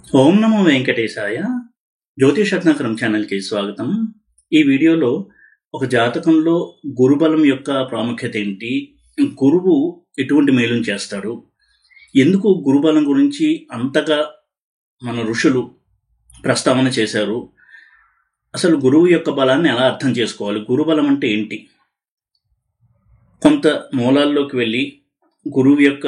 ఓం నమో వెంకటేశాయ. జ్యోతిషరత్నాకరం ఛానల్కి స్వాగతం. ఈ వీడియోలో ఒక జాతకంలో గురుబలం యొక్క ప్రాముఖ్యత ఏంటి, గురువు ఎటువంటి మేలును చేస్తాడు, ఎందుకు గురుబలం గురించి అంతగా మన ఋషులు ప్రస్తావన చేశారు, అసలు గురువు యొక్క బలాన్ని ఎలా అర్థం చేసుకోవాలి, గురుబలం అంటే ఏంటి, కొంత మూలాల్లోకి వెళ్ళి గురువు యొక్క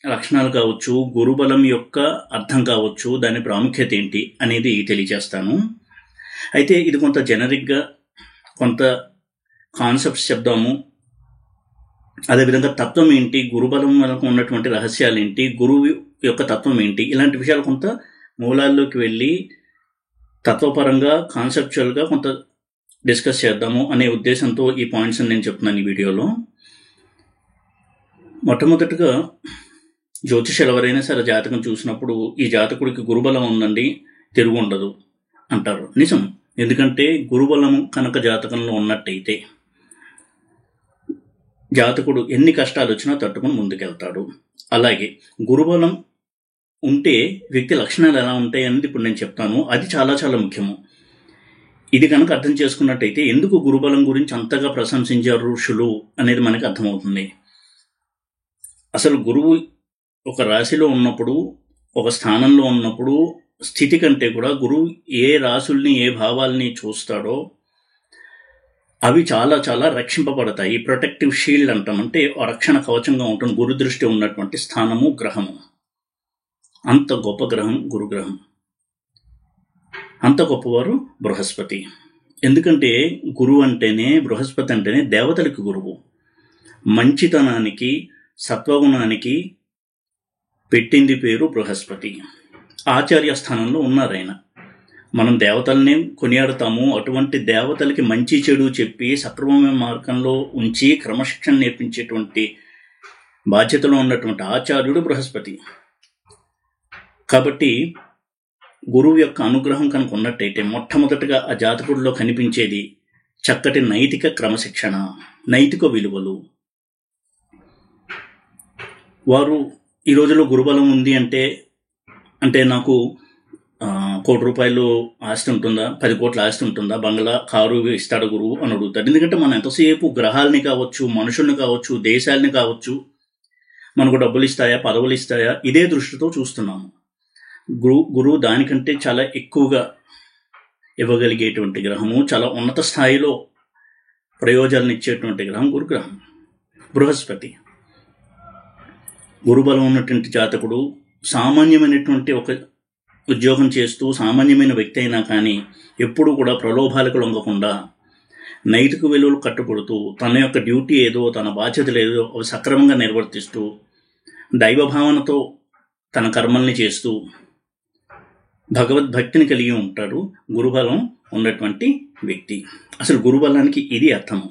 లక్షణాలు కావచ్చు, గురుబలం యొక్క అర్థం కావచ్చు, దాని ప్రాముఖ్యత ఏంటి అనేది తెలియజేస్తాను. అయితే ఇది కొంత జనరిక్గా, కొంత కాన్సెప్ట్స్ చెప్దాము. అదేవిధంగా తత్వం ఏంటి, గురుబలం వరకు ఉన్నటువంటి రహస్యాలు ఏంటి, గురువు యొక్క తత్వం ఏంటి, ఇలాంటి విషయాలు కొంత మూలాల్లోకి వెళ్ళి తత్వపరంగా కాన్సెప్చువల్గా కొంత డిస్కస్ చేద్దాము అనే ఉద్దేశంతో ఈ పాయింట్స్ నేను చెప్తున్నాను ఈ వీడియోలో. మొట్టమొదటిగా జ్యోతిషులు ఎవరైనా సరే జాతకం చూసినప్పుడు ఈ జాతకుడికి గురుబలం ఉందండి, తిరుగు ఉండదు అంటారు. నిజం. ఎందుకంటే గురుబలం కనుక జాతకంలో ఉన్నట్టయితే జాతకుడు ఎన్ని కష్టాలు వచ్చినా తట్టుకుని ముందుకెళ్తాడు. అలాగే గురుబలం ఉంటే వ్యక్తి లక్షణాలు ఎలా ఉంటాయి అనేది ఇప్పుడు నేను చెప్తాను. అది చాలా చాలా ముఖ్యము. ఇది కనుక అర్థం చేసుకున్నట్టయితే ఎందుకు గురుబలం గురించి అంతగా ప్రశంసించారు ఋషులు అనేది మనకి అర్థమవుతుంది. అసలు గురువు ఒక రాశిలో ఉన్నప్పుడు, ఒక స్థానంలో ఉన్నప్పుడు స్థితి కంటే కూడా గురువు ఏ రాశుల్ని, ఏ భావాల్ని చూస్తాడో అవి చాలా చాలా రక్షింపబడతాయి. ప్రొటెక్టివ్ షీల్డ్ అంటాం. అంటే రక్షణ కవచంగా ఉంటుంది గురుదృష్టి ఉన్నటువంటి స్థానము, గ్రహము. అంత గొప్ప గ్రహం గురుగ్రహం, అంత గొప్పవారు బృహస్పతి. ఎందుకంటే గురువు అంటేనే, బృహస్పతి అంటేనే దేవతలకి గురువు. మంచితనానికి, సత్వగుణానికి పెట్టింది పేరు బృహస్పతి. ఆచార్య స్థానంలో ఉన్నారాయన. మనం దేవతల్ని కొనియాడతాము. అటువంటి దేవతలకి మంచి చెడు చెప్పి సక్రమమైన మార్గంలో ఉంచి క్రమశిక్షణ నేర్పించేటువంటి బాధ్యతలో ఉన్నటువంటి ఆచార్యుడు బృహస్పతి. కాబట్టి గురువు యొక్క అనుగ్రహం కనుక ఉన్నట్టయితే మొట్టమొదటిగా ఆ జాతకుడిలో కనిపించేది చక్కటి నైతిక క్రమశిక్షణ, నైతిక విలువలు. వారు ఈ రోజులో గురుబలం ఉంది అంటే నాకు 1 కోటి రూపాయలు ఆస్తి ఉంటుందా, 10 కోట్ల ఆస్తి ఉంటుందా, బంగ్లా, కారు ఇస్తాడు గురువు అని అడుగుతాడు. ఎందుకంటే మనం ఎంతసేపు గ్రహాలని కావచ్చు, మనుషుల్ని కావచ్చు, దేశాలని కావచ్చు, మనకు డబ్బులు ఇస్తాయా, పదవులు ఇస్తాయా, ఇదే దృష్టితో చూస్తున్నాము. గురువు దానికంటే చాలా ఎక్కువగా ఇవ్వగలిగేటువంటి గ్రహము, చాలా ఉన్నత స్థాయిలో ప్రయోజనాలు ఇచ్చేటువంటి గ్రహం గురుగ్రహం, బృహస్పతి. గురుబలం ఉన్నటువంటి జాతకుడు సామాన్యమైనటువంటి ఒక ఉద్యోగం చేస్తూ సామాన్యమైన వ్యక్తి అయినా కానీ ఎప్పుడూ కూడా ప్రలోభాలకు లొంగకుండా నైతిక విలువలు కట్టుబడుతూ తన యొక్క డ్యూటీ ఏదో, తన బాధ్యతలు ఏదో అవి సక్రమంగా నిర్వర్తిస్తూ దైవభావనతో తన కర్మల్ని చేస్తూ భగవద్భక్తిని కలిగి ఉంటాడు గురుబలం ఉన్నటువంటి వ్యక్తి. అసలు గురుబలానికి ఇది అర్థము.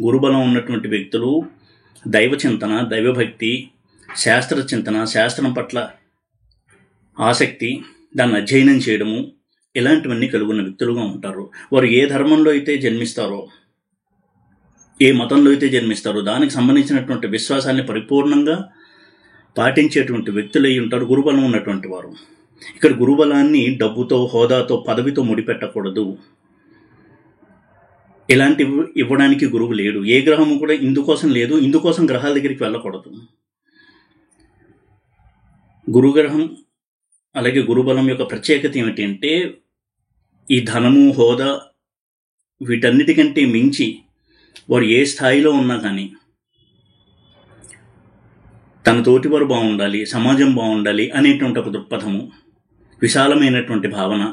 గురుబలం ఉన్నటువంటి వ్యక్తులు దైవ చింతన, దైవభక్తి, శాస్త్ర చింతన, శాస్త్రం పట్ల ఆసక్తి, దాన్ని అధ్యయనం చేయడము, ఇలాంటివన్నీ కలుగున్న వ్యక్తులుగా ఉంటారు. వారు ఏ ధర్మంలో అయితే జన్మిస్తారో, ఏ మతంలో అయితే జన్మిస్తారో దానికి సంబంధించినటువంటి విశ్వాసాన్ని పరిపూర్ణంగా పాటించేటువంటి వ్యక్తులు అయి ఉంటారు గురుబలం ఉన్నటువంటి వారు. ఇక్కడ గురుబలాన్ని డబ్బుతో, హోదాతో, పదవితో ముడిపెట్టకూడదు. ఇలాంటి ఇవ్వడానికి గురువు లేడు. ఏ గ్రహము కూడా ఇందుకోసం లేదు, ఇందుకోసం గ్రహాల దగ్గరికి వెళ్ళకూడదు. గురుగ్రహం అలాగే గురుబలం యొక్క ప్రత్యేకత ఏమిటి అంటే ఈ ధనము, హోదా వీటన్నిటికంటే మించి వారు ఏ స్థాయిలో ఉన్నా కానీ తన తోటి వారు బాగుండాలి, సమాజం బాగుండాలి అనేటువంటి ఒక దృక్పథము, విశాలమైనటువంటి భావన,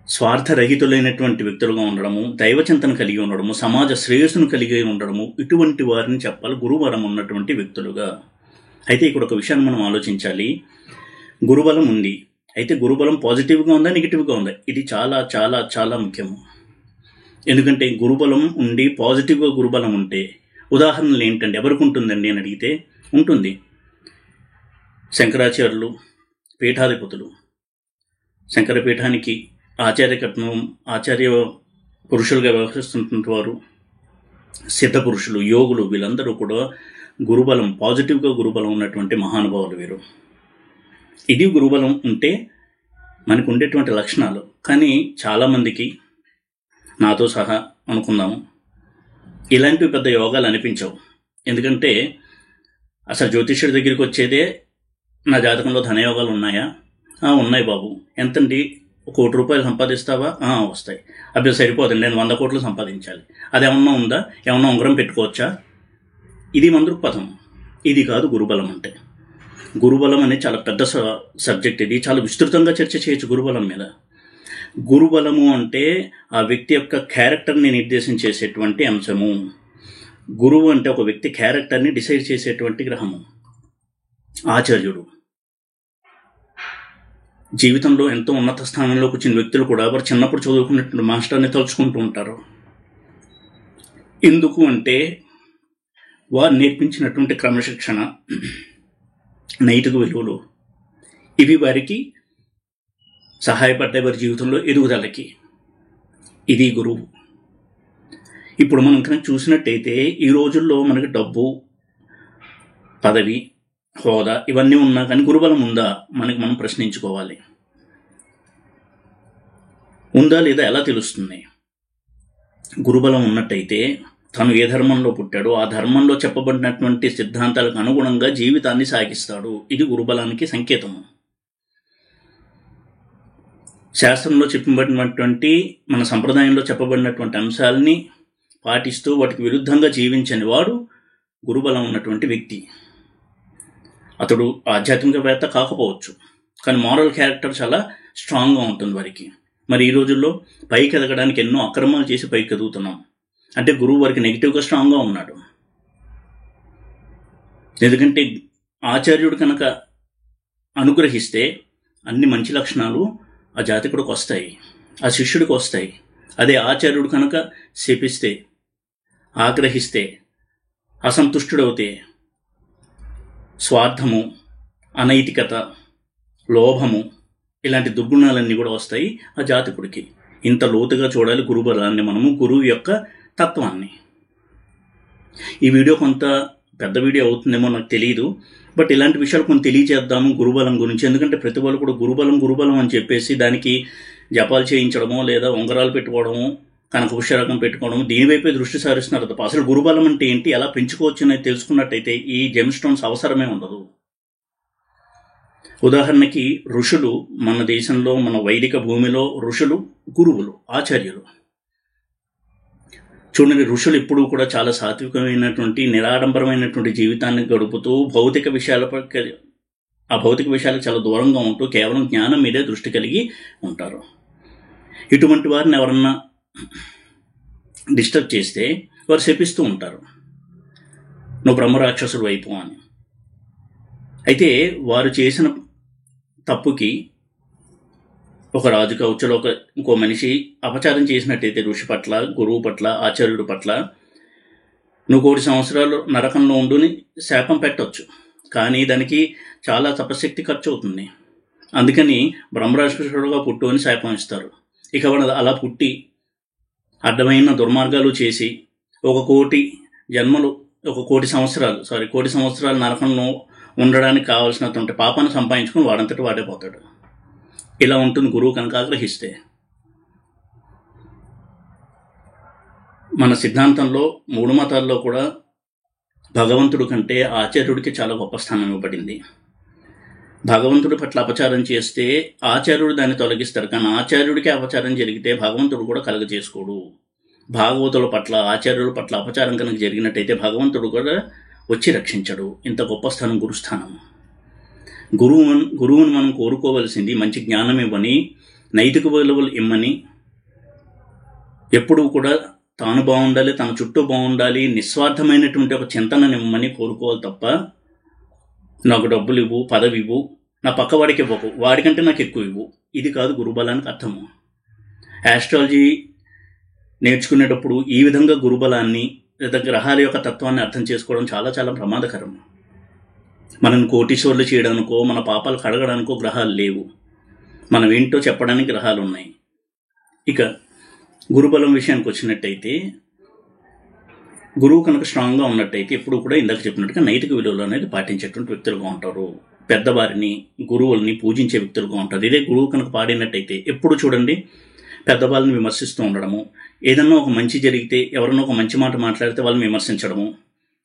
స్వార్థరహితులైనటువంటి వ్యక్తులుగా ఉండడము, దైవచింతన కలిగి ఉండడము, సమాజ శ్రేయస్సును కలిగి ఉండడము, ఇటువంటి వారిని చెప్పాలి గురుబలం ఉన్నటువంటి వ్యక్తులుగా. అయితే ఇక్కడ ఒక విషయాన్ని మనం ఆలోచించాలి. గురుబలం ఉంది, అయితే గురుబలం పాజిటివ్గా ఉందా, నెగిటివ్గా ఉందా, ఇది చాలా చాలా చాలా ముఖ్యము. ఎందుకంటే గురుబలం ఉండి పాజిటివ్గా గురుబలం ఉంటే ఉదాహరణలు ఏంటంటే ఎవరికి ఉంటుందండి అని అడిగితే ఉంటుంది. శంకరాచార్యులు పీఠాధిపతులు, శంకరపీఠానికి ఆచార్యకట్నం, ఆచార్య పురుషులుగా వ్యవహరిస్తున్నటువంటి వారు, సిద్ధ పురుషులు, యోగులు, వీళ్ళందరూ కూడా గురుబలం, పాజిటివ్గా గురుబలం ఉన్నటువంటి మహానుభావులు వీరు. ఇది గురుబలం ఉంటే మనకు ఉండేటువంటి లక్షణాలు. కానీ చాలామందికి, నాతో సహా అనుకుందాము, ఇలాంటివి పెద్ద యోగాలు అనిపించవు. ఎందుకంటే అసలు జ్యోతిష్యుడి దగ్గరికి వచ్చేదే, నా జాతకంలో ధనయోగాలు ఉన్నాయా? ఉన్నాయి బాబు. ఎంతండి? ₹1,00,00,000 సంపాదిస్తావా? వస్తాయి. అబ్బే సరిపోతుంది, నేను 100 కోట్లు సంపాదించాలి. అదేమన్నా ఉందా? ఏమన్నా ఉంగరం పెట్టుకోవచ్చా? ఇది మన దృక్పథం. ఇది కాదు గురుబలం అంటే. గురుబలం అనేది చాలా పెద్ద సబ్జెక్ట్. ఇది చాలా విస్తృతంగా చర్చ చేయొచ్చు గురుబలం మీద. గురుబలము అంటే ఆ వ్యక్తి యొక్క క్యారెక్టర్ని నిర్దేశించేసేటువంటి అంశము. గురువు అంటే ఒక వ్యక్తి క్యారెక్టర్ని డిసైడ్ చేసేటువంటి గ్రహము. ఆచార్యుడు జీవితంలో ఎంతో ఉన్నత స్థానంలోకి వచ్చిన వ్యక్తులు కూడా వారు చిన్నప్పుడు చదువుకున్నటువంటి మాస్టర్ని తలుచుకుంటూ ఉంటారు. ఎందుకు అంటే వారు నేర్పించినటువంటి క్రమశిక్షణ, నైతిక విలువలు, ఇవి వారికి సహాయపడ్డాయి వారి జీవితంలో ఎదుగుదలకి. ఇది గురువు. ఇప్పుడు మనం కనుక చూసినట్టయితే ఈ రోజుల్లో మనకి డబ్బు, పదవి, హోదా ఇవన్నీ ఉన్నా కానీ గురుబలం ఉందా మనకి మనం ప్రశ్నించుకోవాలి. ఉందా లేదా ఎలా తెలుస్తుంది? గురుబలం ఉన్నట్టయితే తను ఏ ధర్మంలో పుట్టాడో ఆ ధర్మంలో చెప్పబడినటువంటి సిద్ధాంతాలకు అనుగుణంగా జీవితాన్ని సాగిస్తాడు. ఇది గురుబలానికి సంకేతము. శాస్త్రంలో చెప్పబడినటువంటి, మన సంప్రదాయంలో చెప్పబడినటువంటి అంశాలని పాటిస్తూ వాటికి విరుద్ధంగా జీవించని వాడు గురుబలం ఉన్నటువంటి వ్యక్తి. అతడు ఆధ్యాత్మికవేత్త కాకపోవచ్చు, కానీ మారల్ క్యారెక్టర్ చాలా స్ట్రాంగ్గా ఉంటుంది వారికి. మరి ఈ రోజుల్లో పైకి ఎదగడానికి ఎన్నో అక్రమాలు చేసి పైకి ఎదుగుతున్నాం అంటే గురువు వారికి నెగిటివ్గా స్ట్రాంగ్గా ఉన్నాడు. ఎందుకంటే ఆచార్యుడు కనుక అనుగ్రహిస్తే అన్ని మంచి లక్షణాలు ఆ జాతకుడికి వస్తాయి, ఆ శిష్యుడికి వస్తాయి. అదే ఆచార్యుడు కనుక శపిస్తే, ఆగ్రహిస్తే, అసంతుష్టుడవుతే స్వార్థము, అనైతికత, లోభము ఇలాంటి దుర్గుణాలన్నీ కూడా వస్తాయి ఆ జాతకుడికి. ఇంత లోతుగా చూడాలి గురుబలాన్ని మనము, గురువు యొక్క తత్వాన్ని. ఈ వీడియో కొంత పెద్ద వీడియో అవుతుందేమో నాకు తెలియదు, బట్ ఇలాంటి విషయాలు కొన్ని తెలియజేద్దాము గురుబలం గురించి. ఎందుకంటే ప్రతి వాళ్ళు కూడా గురుబలం అని చెప్పేసి దానికి జపాలు చేయించడమో లేదా ఉంగరాలు పెట్టుకోవడము, కనకపుష్యరకం పెట్టుకోవడము, దీనివైపే దృష్టి సారిస్తున్నారు తప్ప అసలు గురుబలం అంటే ఏంటి, ఎలా పెంచుకోవచ్చు అనేది తెలుసుకున్నట్టయితే ఈ జెమ్ స్టోన్స్ అవసరమే ఉండదు. ఉదాహరణకి ఋషులు, మన దేశంలో మన వైదిక భూమిలో ఋషులు గురువులు, ఆచార్యులు. చూడండి, ఋషులు ఎప్పుడూ కూడా చాలా సాత్వికమైనటువంటి నిరాడంబరమైనటువంటి జీవితాన్ని గడుపుతూ భౌతిక విషయాలకు చాలా దూరంగా ఉంటూ కేవలం జ్ఞానం మీదే దృష్టి కలిగి ఉంటారు. ఇటువంటి వారిని ఎవరన్నా డిస్టర్బ్ చేస్తే వారు శపిస్తూ ఉంటారు, నువ్వు బ్రహ్మరాక్షసుడు వైపు అని. అయితే వారు చేసిన తప్పుకి ఒక రాజు కావచ్చు, ఇంకో మనిషి అపచారం చేసినట్టయితే ఋషి పట్ల, గురువు పట్ల, ఆచార్యుడి పట్ల, నువ్వు 1,00,00,000 సంవత్సరాలు నరకంలో ఉండుని శాపం పెట్టవచ్చు. కానీ దానికి చాలా తపశక్తి ఖర్చు అవుతుంది. అందుకని బ్రహ్మరాక్షసుడుగా పుట్టు అని శాపం ఇస్తారు. ఇక వాడు అలా పుట్టి అడ్డమైన దుర్మార్గాలు చేసి 1,00,00,000 సంవత్సరాలు నరకంలో ఉండడానికి కావాల్సినటువంటి పాపాన్ని సంపాదించుకుని వాడంతటి వాడే పోతాడు. ఇలా ఉంటుంది గురువు కనుక ఆగ్రహిస్తే. మన సిద్ధాంతంలో 3 మతాల్లో కూడా భగవంతుడు కంటే ఆచార్యుడికి చాలా గొప్ప స్థానం ఇవ్వబడింది. భగవంతుడి పట్ల అపచారం చేస్తే ఆచార్యుడు దాన్ని తొలగిస్తారు, కానీ ఆచార్యుడికి అపచారం జరిగితే భగవంతుడు కూడా కలుగజేసుకోడు. భాగవతుల పట్ల, ఆచార్యుల పట్ల అపచారం కనుక జరిగినట్టయితే భగవంతుడు కూడా వచ్చి రక్షించడు. ఇంత గొప్ప స్థానం గురుస్థానం. గురువుని మనం కోరుకోవలసింది మంచి జ్ఞానం ఇవ్వని, నైతిక విలువలు ఇమ్మని, ఎప్పుడూ కూడా తాను బాగుండాలి, తన చుట్టూ బాగుండాలి, నిస్వార్థమైనటువంటి ఒక చింతనని ఇమ్మని కోరుకోవాలి తప్ప నాకు డబ్బులు ఇవ్వు, పదవి ఇవ్వు, నా పక్కవాడికి ఇవ్వకు, వాడికంటే నాకు ఎక్కువ ఇవ్వు, ఇది కాదు గురుబలానికి అర్థము. ఆస్ట్రాలజీ నేర్చుకునేటప్పుడు ఈ విధంగా గురుబలాన్ని లేదా గ్రహాల యొక్క తత్వాన్ని అర్థం చేసుకోవడం చాలా చాలా ప్రమాదకరం. మనల్ని కోటీశ్వర్లు చేయడానికో, మన పాపాలు కడగడానికో గ్రహాలు లేవు. మనం ఏంటో చెప్పడానికి గ్రహాలు ఉన్నాయి. ఇక గురుబలం విషయానికి వచ్చినట్టయితే, గురువు కనుక స్ట్రాంగ్గా ఉన్నట్టయితే ఎప్పుడు కూడా ఇందాక చెప్పినట్టుగా నైతిక విలువలు అనేది పాటించేటువంటి వ్యక్తులుగా ఉంటారు. పెద్దవారిని, గురువుల్ని పూజించే వ్యక్తులుగా ఉంటుంది. ఇదే గురువు కనుక పాడినట్టయితే ఎప్పుడు చూడండి పెద్దవాళ్ళని విమర్శిస్తూ ఉండడము, ఏదన్నా ఒక మంచి జరిగితే ఎవరన్నా ఒక మంచి మాట మాట్లాడితే వాళ్ళని విమర్శించడము,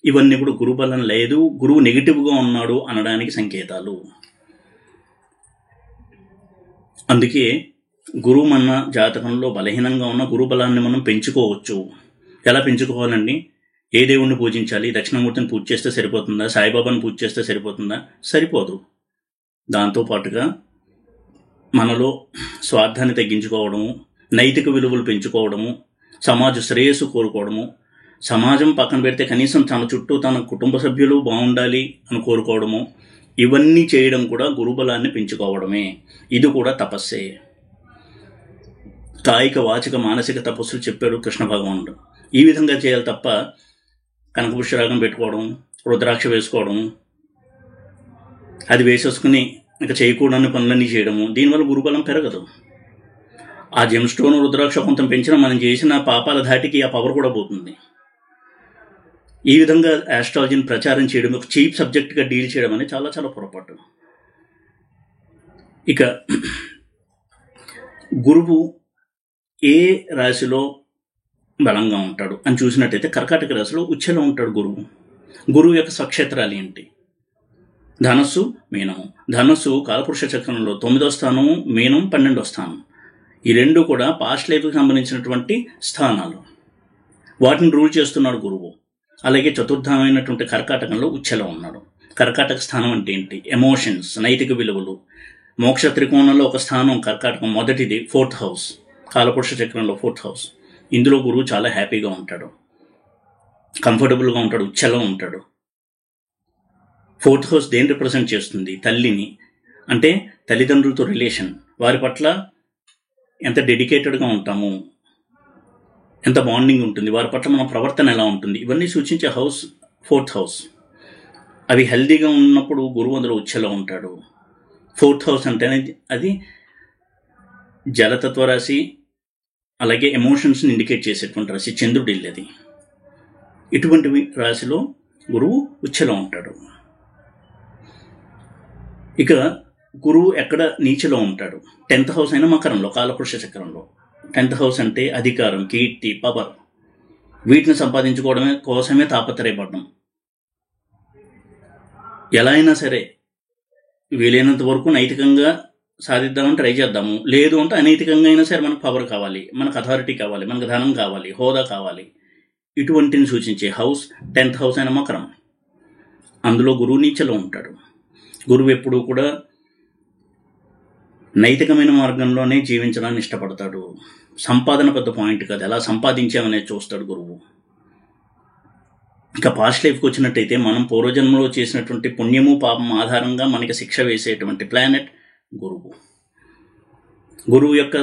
ఇవన్నీ కూడా గురువు బలం లేదు, గురువు నెగిటివ్గా ఉన్నాడు అనడానికి సంకేతాలు. అందుకే గురువు మన జాతకంలో బలహీనంగా ఉన్న గురు బలాన్ని మనం పెంచుకోవచ్చు. ఎలా పెంచుకోవాలండి? ఏ దేవుణ్ణి పూజించాలి? దక్షిణామూర్తిని పూజ చేస్తే సరిపోతుందా? సాయిబాబాని పూజ చేస్తే సరిపోతుందా? సరిపోదు. దాంతోపాటుగా మనలో స్వార్థాన్ని తగ్గించుకోవడము, నైతిక విలువలు పెంచుకోవడము, సమాజ శ్రేయస్సు కోరుకోవడము, సమాజం పక్కన పెడితే కనీసం తన చుట్టూ తన కుటుంబ సభ్యులు బాగుండాలి అని కోరుకోవడము, ఇవన్నీ చేయడం కూడా గురుబలాన్ని పెంచుకోవడమే. ఇది కూడా తపస్సే. కాయిక వాచిక మానసిక తపస్సులు చెప్పాడు కృష్ణ భగవానుడు. ఈ విధంగా చేయాలి తప్ప కనకపుష్యరాగం పెట్టుకోవడం, రుద్రాక్ష వేసుకోవడం, అది వేసేసుకుని ఇంకా చేయకూడని పనులన్నీ చేయడము, దీనివల్ల గురుబలం పెరగదు. ఆ జెమ్ స్టోన్ రుద్రాక్ష కొంత పెంచినా మనం చేసిన పాపాల ధాటికి ఆ పవర్ కూడా పోతుంది. ఈ విధంగా ఆస్ట్రాలజీని ప్రచారం చేయడం, ఒక చీప్ సబ్జెక్ట్గా డీల్ చేయడం అనేది చాలా చాలా పొరపాటు. ఇక గురువు ఏ రాశిలో బలంగా ఉంటాడు అని చూసినట్టయితే కర్కాటక రాశిలో ఉచ్చలో ఉంటాడు గురువు. గురువు యొక్క స్వక్షేత్రాలు ఏంటి? ధనస్సు, మీనము. ధనస్సు కాలపురుష చక్రంలో 9వ స్థానము, మీనం 12వ స్థానం. ఈ రెండు కూడా పాస్ట్ లైఫ్కి సంబంధించినటువంటి స్థానాలు. వాటిని రూల్ చేస్తున్నాడు గురువు. అలాగే చతుర్థమైనటువంటి కర్కాటకంలో ఉచ్చలో ఉన్నాడు. కర్కాటక స్థానం అంటే ఏంటి? ఎమోషన్స్, నైతిక విలువలు. మోక్ష త్రికోణంలో ఒక స్థానం కర్కాటకం, మొదటిది 4th హౌస్, కాలపురుష చక్రంలో 4th హౌస్. ఇందులో గురువు చాలా హ్యాపీగా ఉంటాడు, కంఫర్టబుల్గా ఉంటాడు, ఉచ్చలో ఉంటాడు. 4th హౌస్ దేని రిప్రజెంట్ చేస్తుంది? తల్లిని. అంటే తల్లిదండ్రులతో రిలేషన్, వారి పట్ల ఎంత డెడికేటెడ్గా ఉంటాము, ఎంత బాండింగ్ ఉంటుంది, వారి పట్ల మన ప్రవర్తన ఎలా ఉంటుంది, ఇవన్నీ సూచించే హౌస్ 4th హౌస్. అవి హెల్దీగా ఉన్నప్పుడు గురువు అందులో ఉచ్చలో ఉంటాడు. 4th హౌస్ అంటే అది జలతత్వ రాశి, అలాగే ఎమోషన్స్ని ఇండికేట్ చేసేటువంటి రాశి, చంద్రుడి ఇల్లది. ఇటువంటి రాశిలో గురువు ఉచ్చలో ఉంటాడు. ఇక గురువు ఎక్కడ నీచలో ఉంటాడు? 10th హౌస్ అయిన మకరంలో, కాలపురుష చక్రంలో. 10th హౌస్ అంటే అధికారం, కీర్తి, పవర్, వీటిని సంపాదించుకోవడమే కోసమే తాపత్రయపడడం. ఎలా అయినా సరే వీలైనంత వరకు నైతికంగా సాధిద్దామని ట్రై చేద్దాము, లేదు అంటే అనైతికంగా అయినా సరే మనకు పవర్ కావాలి, మనకు అథారిటీ కావాలి, మనకు ధనం కావాలి, హోదా కావాలి. ఇటువంటిని సూచించే హౌస్ 10th హౌస్ అయిన మకరం. అందులో గురువు నీచలో ఉంటాడు. గురువు ఎప్పుడూ కూడా నైతికమైన మార్గంలోనే జీవించడాన్ని ఇష్టపడతాడు. సంపాదన పెద్ద పాయింట్ కాదు, ఎలా సంపాదించామనేది చూస్తాడు గురువు. ఇక పాస్ట్ లైఫ్కి వచ్చినట్టయితే మనం పూర్వజన్మలో చేసినటువంటి పుణ్యము పాపం ఆధారంగా మనకి శిక్ష వేసేటువంటి ప్లానెట్ గురువు. గురువు యొక్క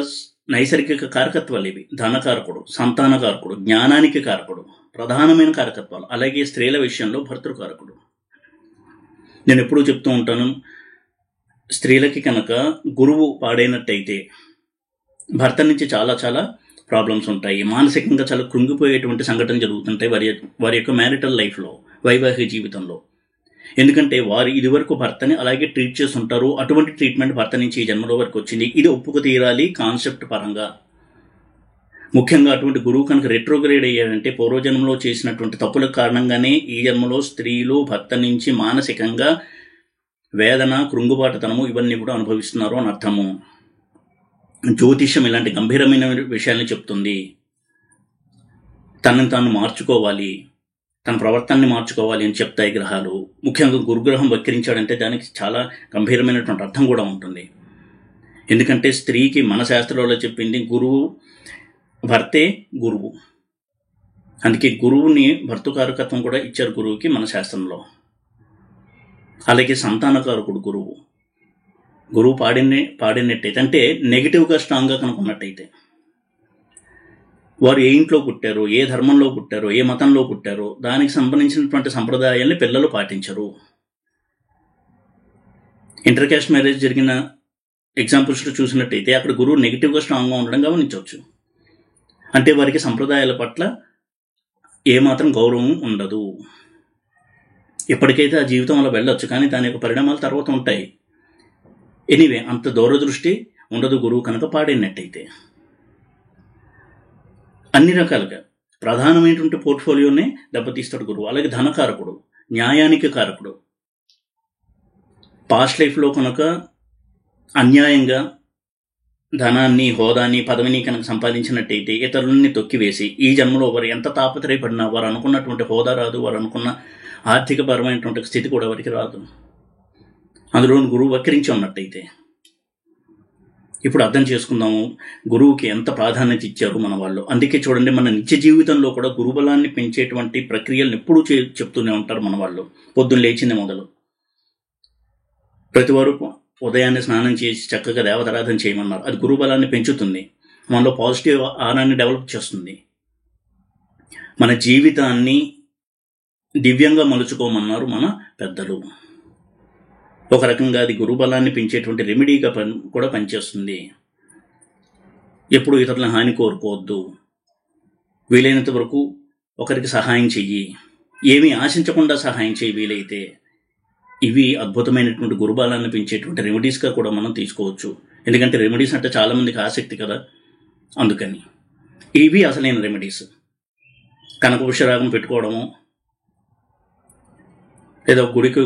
నైసర్గిక కారకత్వాలు ఇవి: ధనకారకుడు, సంతానకారకుడు, జ్ఞానానికి కారకుడు, ప్రధానమైన కారకత్వాలు. అలాగే స్త్రీల విషయంలో భర్తృకారకుడు. నేను ఎప్పుడూ చెప్తూ ఉంటాను, స్త్రీలకి కనుక గురువు పాడైనట్టయితే భర్త నుంచి చాలా చాలా ప్రాబ్లమ్స్ ఉంటాయి, మానసికంగా చాలా కృంగిపోయేటువంటి సంఘటనలు జరుగుతుంటాయి వారి యొక్క మ్యారిటల్ లైఫ్లో, వైవాహిక జీవితంలో. ఎందుకంటే వారు ఇదివరకు భర్తని అలాగే ట్రీట్ చేస్తుంటారు. అటువంటి ట్రీట్మెంట్ భర్త నుంచి ఈ జన్మలో వరకు వచ్చింది. ఇది ఒప్పుకు తీరాలి కాన్సెప్ట్ పరంగా. ముఖ్యంగా అటువంటి గురువు కనుక రెట్రోగ్రేడ్ అయ్యాడంటే పూర్వజన్మలో చేసినటువంటి తప్పుల కారణంగానే ఈ జన్మలో స్త్రీలు భర్త నుంచి మానసికంగా వేదన, కృంగుబాటుతనము ఇవన్నీ కూడా అనుభవిస్తున్నారు అని అర్థము. జ్యోతిష్యం ఇలాంటి గంభీరమైన విషయాల్ని చెప్తుంది. తనని తాను మార్చుకోవాలి, తన ప్రవర్తనని మార్చుకోవాలి అని చెప్తాయి గ్రహాలు. ముఖ్యంగా గురుగ్రహం వక్రించాడంటే దానికి చాలా గంభీరమైనటువంటి అర్థం కూడా ఉంటుంది. ఎందుకంటే స్త్రీకి మన శాస్త్రంలో చెప్పింది గురువు, భర్తే గురువు. అందుకే గురువుని భర్తృకారకత్వం కూడా ఇచ్చారు గురువుకి మన శాస్త్రంలో. అలాగే సంతానకారకుడు గురువు. గురువు పాడినట్టయితే, అంటే నెగిటివ్గా స్ట్రాంగ్గా కనుక్కున్నట్టయితే, వారు ఏ ఇంట్లో పుట్టారో, ఏ ధర్మంలో పుట్టారో, ఏ మతంలో పుట్టారో దానికి సంబంధించినటువంటి సంప్రదాయాల్ని పిల్లలు పాటించరు. ఇంటర్ క్యాస్ట్ మ్యారేజ్ జరిగిన ఎగ్జాంపుల్స్ చూసినట్టయితే అక్కడ గురువు నెగిటివ్గా స్ట్రాంగ్గా ఉండడం గమనించవచ్చు. అంటే వారికి సంప్రదాయాల పట్ల ఏమాత్రం గౌరవం ఉండదు. ఎప్పటికైతే ఆ జీవితం అలా వెళ్ళొచ్చు, కానీ దాని యొక్క పరిణామాలు తర్వాత ఉంటాయి. ఎనీవే, అంత దూరదృష్టి ఉండదు గురువు కనుక పాడైనట్టయితే. అన్ని రకాలుగా ప్రధానమైనటువంటి పోర్ట్ఫోలియోనే దెబ్బతీస్తాడు గురువు. అలాగే ధనకారకుడు, న్యాయానికి కారకుడు. పాస్ట్ లైఫ్లో కనుక అన్యాయంగా ధనాన్ని, హోదాని, పదవిని కనుక సంపాదించినట్టయితే ఇతరులని తొక్కివేసి ఈ జన్మలో వారు ఎంత తాపత్రయపడినా వారు అనుకున్నటువంటి హోదా రాదు, వారు అనుకున్న ఆర్థికపరమైనటువంటి స్థితి కూడా వారికి రాదు. అందులో గురువు వక్రించి ఉన్నట్టయితే. ఇప్పుడు అర్థం చేసుకుందాము గురువుకి ఎంత ప్రాధాన్యత ఇచ్చారు మన వాళ్ళు. అందుకే చూడండి, మన నిత్య జీవితంలో కూడా గురుబలాన్ని పెంచేటువంటి ప్రక్రియలను ఎప్పుడూ చెప్తూనే ఉంటారు మన వాళ్ళు. పొద్దున్న లేచింది మొదలు ప్రతి వారు ఉదయాన్నే స్నానం చేసి చక్కగా దేవతారాధన చేయమన్నారు. అది గురుబలాన్ని పెంచుతుంది, మనలో పాజిటివ్ ఆరాన్ని డెవలప్ చేస్తుంది, మన జీవితాన్ని దివ్యంగా మలుచుకోమన్నారు మన పెద్దలు. ఒక రకంగా అది గురుబలాన్ని పెంచేటువంటి రెమెడీగా కూడా పనిచేస్తుంది. ఎప్పుడు ఇతరులను హాని కోరుకోవద్దు, వీలైనంత వరకు ఒకరికి సహాయం చెయ్యి, ఏమీ ఆశించకుండా సహాయం చేయి వీలైతే. ఇవి అద్భుతమైనటువంటి గురుబలాన్ని పెంచేటువంటి రెమెడీస్గా కూడా మనం తీసుకోవచ్చు. ఎందుకంటే రెమెడీస్ అంటే చాలామందికి ఆసక్తి కదా, అందుకని ఇవి అసలైన రెమెడీస్. కనకపుష్యరాగం పెట్టుకోవడము, లేదా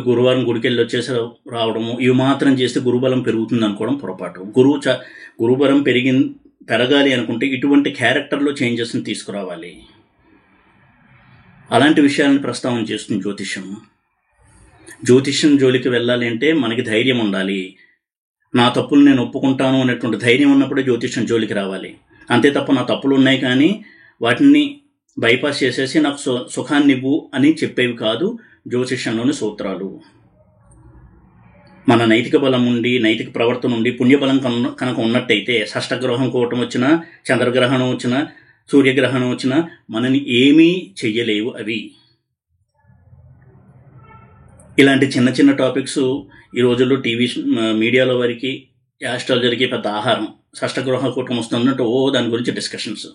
గురువారం గుడికి వెళ్ళి వచ్చేసి రావడము, ఇవి మాత్రం చేస్తే గురుబలం పెరుగుతుంది అనుకోవడం పొరపాటు. గురుబలం పెరగాలి అనుకుంటే ఇటువంటి క్యారెక్టర్లో చేంజెస్ని తీసుకురావాలి. అలాంటి విషయాలను ప్రస్తావన చేస్తుంది జ్యోతిష్యం. జ్యోతిష్యం జోలికి వెళ్ళాలి అంటే మనకి ధైర్యం ఉండాలి. నా తప్పులు నేను ఒప్పుకుంటాను అనేటువంటి ధైర్యం ఉన్నప్పుడే జ్యోతిష్యం జోలికి రావాలి. అంతే తప్ప నా తప్పులు ఉన్నాయి కానీ వాటిని బైపాస్ చేసేసి నాకు సుఖాన్ని ఇవ్వు అని చెప్పేవి కాదు జ్యోతిష్యంలోని సూత్రాలు. మన నైతిక బలం ఉండి, నైతిక ప్రవర్తన ఉండి, పుణ్యబలం కనుక ఉన్నట్టయితే షష్టగ్రహం కోవటం వచ్చినా, చంద్రగ్రహణం వచ్చినా, సూర్యగ్రహణం వచ్చినా మనని ఏమీ చెయ్యలేవు అవి. ఇలాంటి చిన్న చిన్న టాపిక్స్ ఈ రోజుల్లో టీవీ మీడియాలో వారికి యాస్ట్రాలజీకి పెద్ద ఆహారం. షష్టగ్రహ కూటం వస్తున్నట్టు దాని గురించి డిస్కషన్స్.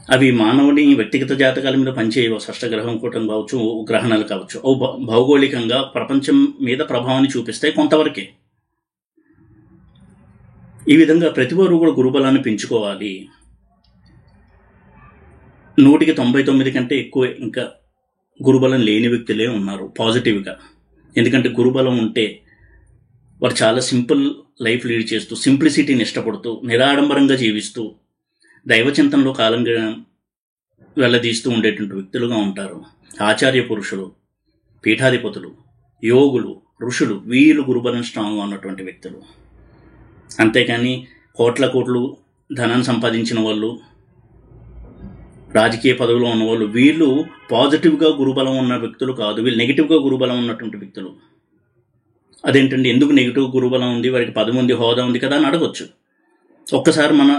అవి మానవుని వ్యక్తిగత జాతకాల మీద పనిచేయవు. షష్టగ్రహం కూటం కావచ్చు, గ్రహణాలు కావచ్చు, భౌగోళికంగా ప్రపంచం మీద ప్రభావాన్ని చూపిస్తాయి కొంతవరకే. ఈ విధంగా ప్రతివారు కూడా గురుబలాన్ని పెంచుకోవాలి. 100కి 99 కంటే ఎక్కువ ఇంకా గురుబలం లేని వ్యక్తులే ఉన్నారు పాజిటివ్గా. ఎందుకంటే గురుబలం ఉంటే వారు చాలా సింపుల్ లైఫ్ లీడ్ చేస్తూ, సింప్లిసిటీని ఇష్టపడుతూ, నిరాడంబరంగా జీవిస్తూ, దైవచింతనలో కాలం వెళ్ళదీస్తూ ఉండేటువంటి వ్యక్తులుగా ఉంటారు. ఆచార్య పురుషులు, పీఠాధిపతులు, యోగులు, ఋషులు, వీళ్ళు గురుబలం స్ట్రాంగ్గా ఉన్నటువంటి వ్యక్తులు. అంతేకాని కోట్లు ధనాన్ని సంపాదించిన వాళ్ళు, రాజకీయ పదవిలో ఉన్నవాళ్ళు, వీళ్ళు పాజిటివ్గా గురుబలం ఉన్న వ్యక్తులు కాదు. వీళ్ళు నెగిటివ్గా గురుబలం ఉన్నటువంటి వ్యక్తులు. అదేంటండి, ఎందుకు నెగిటివ్ గురుబలం ఉంది, వారికి పదవి ఉంది, హోదా ఉంది కదా అని అడగొచ్చు. ఒక్కసారి మన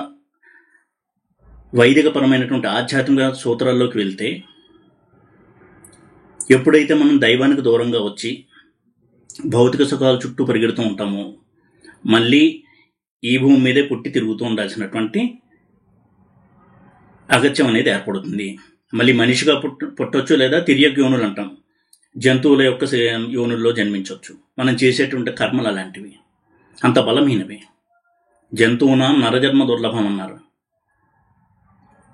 వైదికపరమైనటువంటి ఆధ్యాత్మిక సూత్రాల్లోకి వెళ్తే, ఎప్పుడైతే మనం దైవానికి దూరంగా వచ్చి భౌతిక సుఖాల చుట్టూ పరిగెడుతూ ఉంటామో, మళ్ళీ ఈ భూమి మీదే పుట్టి తిరుగుతూ ఉండాల్సినటువంటి అగత్యం అనేది ఏర్పడుతుంది. మళ్ళీ మనిషిగా పుట్టొచ్చు, లేదా తిర్యక్ యోనులు అంటాం, జంతువుల యొక్క యోనుల్లో జన్మించవచ్చు. మనం చేసేటువంటి కర్మలు అలాంటివి, అంత బలమైనవి. జంతువునా నరజన్మ దుర్లభం అన్నారు,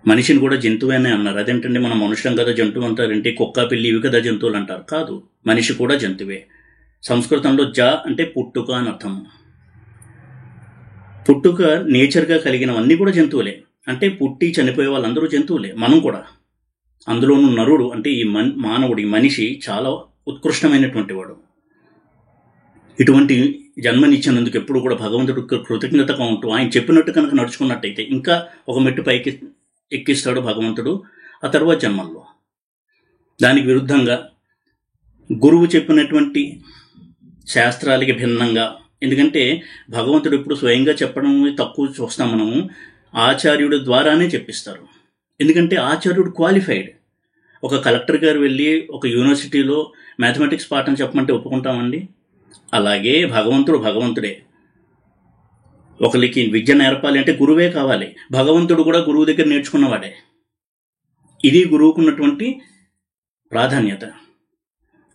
మనిషిని కూడా జంతువేనే అన్నారు. అదేంటండి, మనం మనుషులం కదా జంతువు అంటారేంటి, కుక్క పిల్లి ఇవి కదా జంతువులు అంటారు. కాదు, మనిషి కూడా జంతువే. సంస్కృతంలో జ అంటే పుట్టుక అని అర్థం. పుట్టుక నేచర్గా కలిగినవన్నీ కూడా జంతువులే. అంటే పుట్టి చనిపోయే వాళ్ళందరూ జంతువులే, మనం కూడా. అందులోనూ నరుడు అంటే ఈ మానవుడు, ఈ మనిషి చాలా ఉత్కృష్టమైనటువంటి వాడు. ఇటువంటి జన్మనిచ్చినందుకు ఎప్పుడు కూడా భగవంతుడు కృతజ్ఞతగా ఉంటూ ఆయన చెప్పినట్టు కనుక నడుచుకున్నట్టయితే ఇంకా ఒక మెట్టు పైకి ఎక్కిస్తాడు భగవంతుడు ఆ తర్వాత జన్మల్లో. దానికి విరుద్ధంగా గురువు చెప్పినటువంటి శాస్త్రాలకి భిన్నంగా, ఎందుకంటే భగవంతుడు ఇప్పుడు స్వయంగా చెప్పడం తక్కువ చూస్తాం మనము, ఆచార్యుడి ద్వారానే చెప్పిస్తారు. ఎందుకంటే ఆచార్యుడు క్వాలిఫైడ్. ఒక కలెక్టర్ గారు వెళ్ళి ఒక యూనివర్సిటీలో మ్యాథమెటిక్స్ పాఠం చెప్పమంటే ఒప్పుకుంటామండి? అలాగే భగవంతుడే. ఒకరికి విద్య నేర్పాలి అంటే గురువే కావాలి. భగవంతుడు కూడా గురువు దగ్గర నేర్చుకున్నవాడే. ఇది గురువుకున్నటువంటి ప్రాధాన్యత.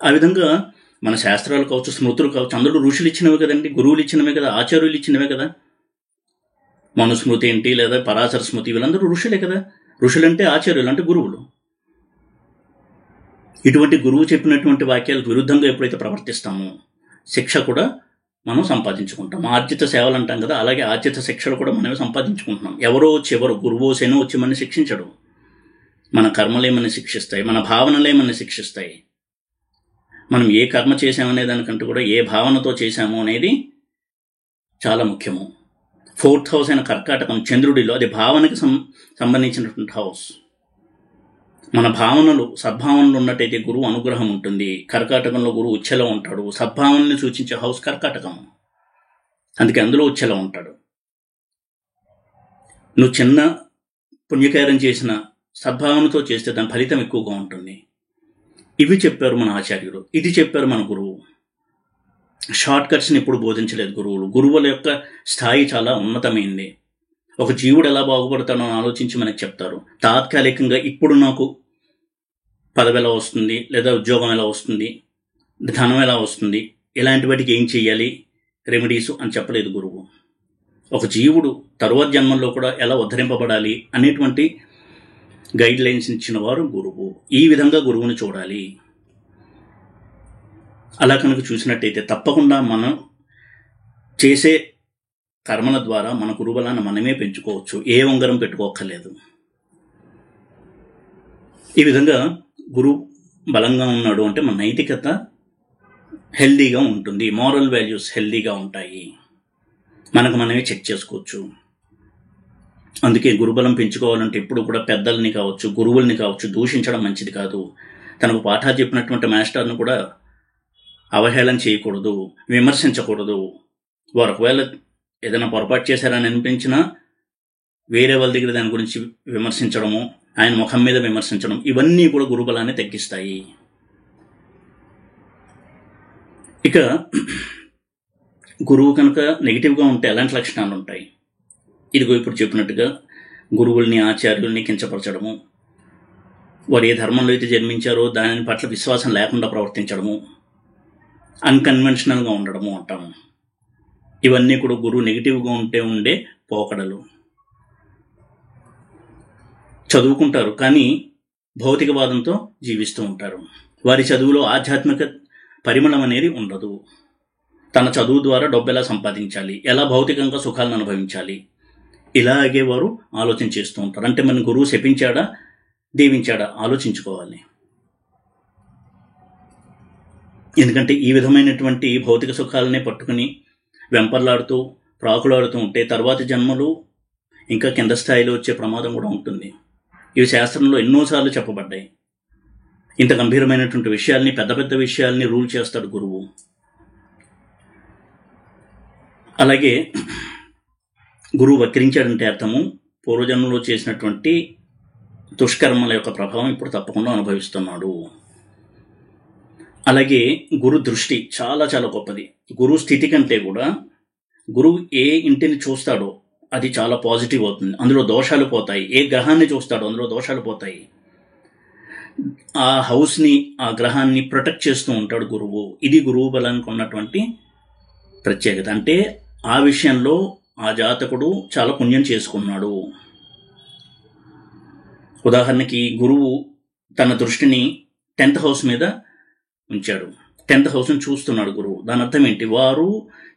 ఆ విధంగా మన శాస్త్రాలు కావచ్చు, స్మృతులు కావచ్చు, అందరూ ఋషులు ఇచ్చినవే కదండి, గురువులు ఇచ్చినవే కదా, ఆచార్యులు ఇచ్చినవే కదా. మనుస్మృతి ఏంటి, లేదా పరాశర స్మృతి, వీళ్ళందరూ ఋషులే కదా. ఋషులంటే ఆచార్యులు అంటే గురువులు. ఇటువంటి గురువు చెప్పినటువంటి వాక్యాలకు విరుద్ధంగా ఎప్పుడైతే ప్రవర్తిస్తామో శిక్ష కూడా మనం సంపాదించుకుంటాం. ఆర్జిత సేవలు అంటాం కదా, అలాగే ఆర్జిత శిక్షలు కూడా మనమే సంపాదించుకుంటున్నాం. ఎవరో వచ్చి గురువో శనో వచ్చి మన శిక్షించడు. మన కర్మలే మన శిక్షిస్తాయి, మన భావనలే మన శిక్షిస్తాయి. మనం ఏ కర్మ చేశామనే దానికంటే కూడా ఏ భావనతో చేశాము అనేది చాలా ముఖ్యము. 4th హౌస్ అయిన కర్కాటకం చంద్రుడిలో, అది భావనకి సంబంధించినటువంటి హౌస్. మన భావనలు సద్భావనలు ఉన్నట్టయితే గురువు అనుగ్రహం ఉంటుంది. కర్కాటకంలో గురువు ఉచ్చెలో ఉంటాడు. సద్భావనని సూచించే హౌస్ కర్కాటకం, అందుకే అందులో ఉచ్చెలో ఉంటాడు. నువ్వు చిన్న పుణ్యకార్యం చేసిన సద్భావనతో చేస్తే దాని ఫలితం ఎక్కువగా ఉంటుంది. ఇవి చెప్పారు మన ఆచార్యుడు, ఇది చెప్పారు మన గురువు. షార్ట్ కట్స్ని ఎప్పుడు బోధించలేదు గురువులు. గురువుల యొక్క స్థాయి చాలా ఉన్నతమైంది. ఒక జీవుడు ఎలా బాగుపడతాడో ఆలోచించి మనకు చెప్తారు. తాత్కాలికంగా ఇప్పుడు నాకు పదవి ఎలా వస్తుంది, లేదా ఉద్యోగం ఎలా వస్తుంది, ధనం ఎలా వస్తుంది, ఇలాంటి వాటికి ఏం చెయ్యాలి, రెమెడీసు అని చెప్పలేదు గురువు. ఒక జీవుడు తరువాత జన్మల్లో కూడా ఎలా ఉద్ధరింపబడాలి అనేటువంటి గైడ్ లైన్స్ ఇచ్చిన వారు గురువు. ఈ విధంగా గురువుని చూడాలి. అలా కనుక చూసినట్టయితే తప్పకుండా మనం చేసే కర్మల ద్వారా మన గురుబలాన్ని మనమే పెంచుకోవచ్చు. ఏ ఉంగరం పెట్టుకోక్కర్లేదు. ఈ విధంగా గురువు బలంగా ఉన్నాడు అంటే మన నైతికత హెల్దీగా ఉంటుంది, మోరల్ వాల్యూస్ హెల్దీగా ఉంటాయి, మనకు మనమే చెక్ చేసుకోవచ్చు. అందుకే గురుబలం పెంచుకోవాలంటే ఎప్పుడు కూడా పెద్దల్ని కావచ్చు, గురువుల్ని కావచ్చు దూషించడం మంచిది కాదు. తనకు పాఠాలు చెప్పినటువంటి మాస్టర్ను కూడా అవహేళన చేయకూడదు, విమర్శించకూడదు. వారు ఒకవేళ ఏదైనా పొరపాటు చేశారని అనిపించినా వేరే వాళ్ళ దగ్గర దాని గురించి విమర్శించడము, ఆయన ముఖం మీద విమర్శించడం, ఇవన్నీ కూడా గురుబలాన్ని తగ్గిస్తాయి. ఇక గురువు కనుక నెగిటివ్గా ఉంటే ఎలాంటి లక్షణాలు ఉంటాయి? ఇదిగో ఇప్పుడు చెప్పినట్టుగా గురువుల్ని, ఆచార్యుల్ని కించపరచడము, వారు ఏ ధర్మంలో అయితే జన్మించారో దాని పట్ల విశ్వాసం లేకుండా ప్రవర్తించడము, అన్కన్వెన్షనల్గా ఉండడము అంటాము. ఇవన్నీ కూడా గురువు నెగిటివ్గా ఉండే పోకడలు. చదువుకుంటారు కానీ భౌతికవాదంతో జీవిస్తూ ఉంటారు. వారి చదువులో ఆధ్యాత్మిక పరిమళం అనేది ఉండదు. తన చదువు ద్వారా డబ్బు ఎలా సంపాదించాలి, ఎలా భౌతికంగా సుఖాలను అనుభవించాలి, ఇలాగే వారు ఆలోచన చేస్తూ ఉంటారు. అంటే మన గురువు శపించాడా, దీవించాడా ఆలోచించుకోవాలి. ఎందుకంటే ఈ విధమైనటువంటి భౌతిక సుఖాలనే పట్టుకుని వెంపర్లాడుతూ ప్రాకులాడుతూ ఉంటే తర్వాతి జన్మలు ఇంకా కింద స్థాయిలో వచ్చే ప్రమాదం కూడా ఉంటుంది. ఇవి శాస్త్రంలో ఎన్నోసార్లు చెప్పబడ్డాయి. ఇంత గంభీరమైనటువంటి విషయాల్ని, పెద్ద పెద్ద విషయాల్ని రూల్ చేస్తాడు గురువు. అలాగే గురువు వక్రించాడంటే అర్థము పూర్వజన్మలో చేసినటువంటి దుష్కర్మల యొక్క ప్రభావం ఇప్పుడు తప్పకుండా అనుభవిస్తున్నాడు. అలాగే గురు దృష్టి చాలా చాలా గొప్పది. గురువు స్థితి కంటే కూడా గురువు ఏ ఇంటిని చూస్తాడో అది చాలా పాజిటివ్ అవుతుంది, అందులో దోషాలు పోతాయి. ఏ గ్రహాన్ని చూస్తాడో అందులో దోషాలు పోతాయి. ఆ హౌస్ని, ఆ గ్రహాన్ని ప్రొటెక్ట్ చేస్తూ ఉంటాడు గురువు. ఇది గురువు బలానికి ఉన్నటువంటి ప్రత్యేకత. అంటే ఆ విషయంలో ఆ జాతకుడు చాలా పుణ్యం చేసుకున్నాడు. ఉదాహరణకి గురువు తన దృష్టిని 10th హౌస్ మీద ఉంచాడు. 10th హౌస్ని చూస్తున్నాడు గురువు. దాని అర్థం ఏంటి? వారు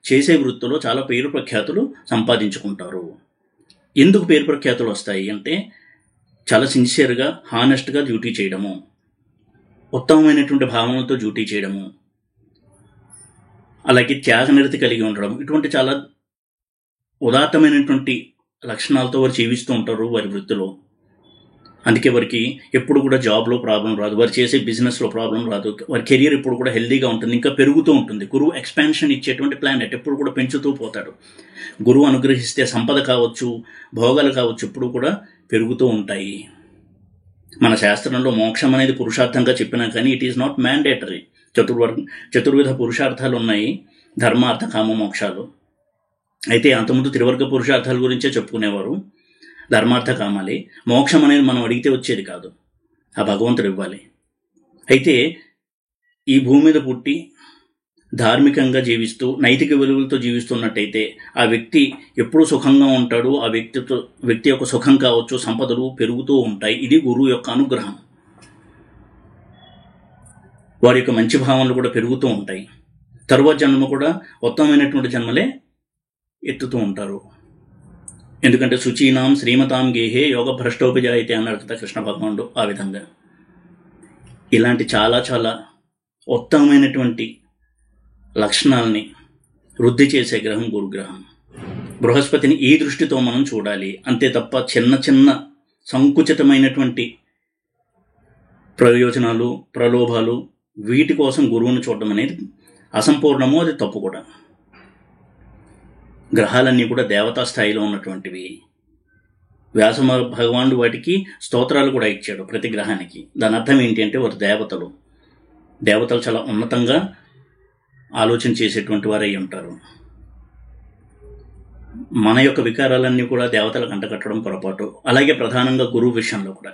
చేసే వృత్తిలో చాలా పేరు ప్రఖ్యాతులు సంపాదించుకుంటారు. ఎందుకు పేరు ప్రఖ్యాతులు వస్తాయి అంటే చాలా సిన్సియర్గా, హానెస్ట్గా డ్యూటీ చేయడము, ఉత్తమమైనటువంటి భావనలతో డ్యూటీ చేయడము, అలాగే త్యాగనిరతి కలిగి ఉండడం, ఇటువంటి చాలా ఉదాత్తమైనటువంటి లక్షణాలతో వారు జీవిస్తూ ఉంటారు వారి వృత్తిలో. అందుకే వారికి ఎప్పుడు కూడా జాబ్లో ప్రాబ్లం రాదు, వారు చేసే బిజినెస్లో ప్రాబ్లం రాదు, వారి కెరియర్ ఎప్పుడు కూడా హెల్దీగా ఉంటుంది, ఇంకా పెరుగుతూ ఉంటుంది. గురువు ఎక్స్పాన్షన్ ఇచ్చేటువంటి ప్లానెట్, ఎప్పుడు కూడా పెంచుతూ పోతాడు. గురువు అనుగ్రహిస్తే సంపద కావచ్చు, భోగాలు కావచ్చు, ఎప్పుడు కూడా పెరుగుతూ ఉంటాయి. మన శాస్త్రంలో మోక్షం అనేది పురుషార్థంగా చెప్పినా కానీ ఇట్ ఈజ్ నాట్ మ్యాండేటరీ. చతుర్విధ పురుషార్థాలు ఉన్నాయి, ధర్మ, అర్థ, కామ, మోక్షాలు. అయితే అంతకుముందు త్రివర్గ పురుషార్థాల గురించే చెప్పుకునేవారు. ధర్మార్థ కామాలే. మోక్షం అనేది మనం అడిగితే వచ్చేది కాదు, ఆ భగవంతుడు ఇవ్వాలి. అయితే ఈ భూమి మీద పుట్టి ధార్మికంగా జీవిస్తూ నైతిక విలువలతో జీవిస్తున్నట్టయితే ఆ వ్యక్తి ఎప్పుడూ సుఖంగా ఉంటాడు. ఆ వ్యక్తి యొక్క సుఖం కావచ్చు, సంపదలు పెరుగుతూ ఉంటాయి. ఇది గురువు యొక్క అనుగ్రహం. వారి యొక్క మంచి భావనలు కూడా పెరుగుతూ ఉంటాయి. తరువాత జన్మ కూడా ఉత్తమమైనటువంటి జన్మలే ఎత్తుతూ ఉంటారు. ఎందుకంటే శుచీనాం శ్రీమతాం గేహే యోగ భ్రష్టోపజాయితే అన్నాడు కదా కృష్ణ భగవానుడు. ఆ విధంగా ఇలాంటి చాలా చాలా ఉత్తమమైనటువంటి లక్షణాలని వృద్ధి చేసే గ్రహం గురుగ్రహం. బృహస్పతిని ఈ దృష్టితో మనం చూడాలి. అంతే తప్ప చిన్న చిన్న సంకుచితమైనటువంటి ప్రయోజనాలు, ప్రలోభాలు వీటి కోసం గురువును చూడడం అనేది అసంపూర్ణము, అది తప్పు కూడా. గ్రహాలన్నీ కూడా దేవతా స్థాయిలో ఉన్నటువంటివి. వ్యాస భగవానుడు వాటికి స్తోత్రాలు కూడా ఇచ్చాడు ప్రతి గ్రహానికి. దాని అర్థం ఏంటి అంటే వారు దేవతలు. దేవతలు చాలా ఉన్నతంగా ఆలోచన చేసేటువంటి వారు అయి ఉంటారు. మన యొక్క వికారాలన్నీ కూడా దేవతలకు అంటకట్టడం పొరపాటు. అలాగే ప్రధానంగా గురువు విషయంలో కూడా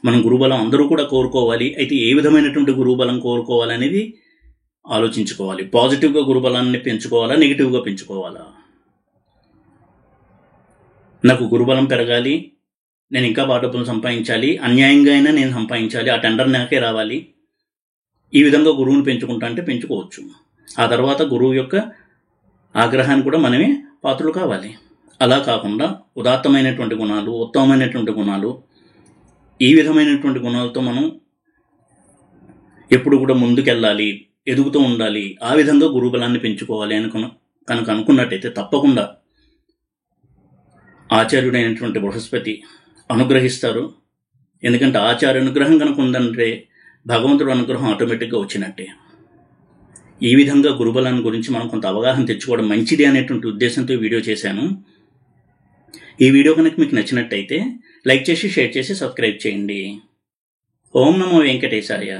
మనం గురుబలం అందరూ కూడా కోరుకోవాలి. అయితే ఏ విధమైనటువంటి గురుబలం కోరుకోవాలనేది ఆలోచించుకోవాలి. పాజిటివ్గా గురుబలాన్ని పెంచుకోవాలా, నెగిటివ్గా పెంచుకోవాలా? నాకు గురుబలం పెరగాలి, నేను ఇంకా బాగా డబ్బులు సంపాదించాలి, అన్యాయంగా అయినా నేను సంపాదించాలి, ఆ టెండర్ నాకే రావాలి, ఈ విధంగా గురువుని పెంచుకుంటా అంటే పెంచుకోవచ్చు. ఆ తర్వాత గురువు యొక్క ఆగ్రహాన్ని కూడా మనమే పాత్రలు కావాలి. అలా కాకుండా ఉదాత్తమైనటువంటి గుణాలు, ఉత్తమమైనటువంటి గుణాలు, ఈ విధమైనటువంటి గుణాలతో మనం ఎప్పుడు కూడా ముందుకెళ్ళాలి, ఎదుగుతూ ఉండాలి. ఆ విధంగా గురుబలాన్ని పెంచుకోవాలి కనుక అనుకున్నట్టయితే తప్పకుండా ఆచార్యుడైనటువంటి బృహస్పతి అనుగ్రహిస్తారు. ఎందుకంటే ఆచార్య అనుగ్రహం కనుక ఉందంటే భగవంతుడు అనుగ్రహం ఆటోమేటిక్గా వచ్చినట్టే. ఈ విధంగా గురుబలాన్ని గురించి మనం కొంత అవగాహన తెచ్చుకోవడం మంచిది అనేటువంటి ఉద్దేశంతో వీడియో చేశాను. ఈ వీడియో కనుక మీకు నచ్చినట్టయితే లైక్ చేసి, షేర్ చేసి, సబ్స్క్రైబ్ చేయండి. ఓం నమో వెంకటేశాయ.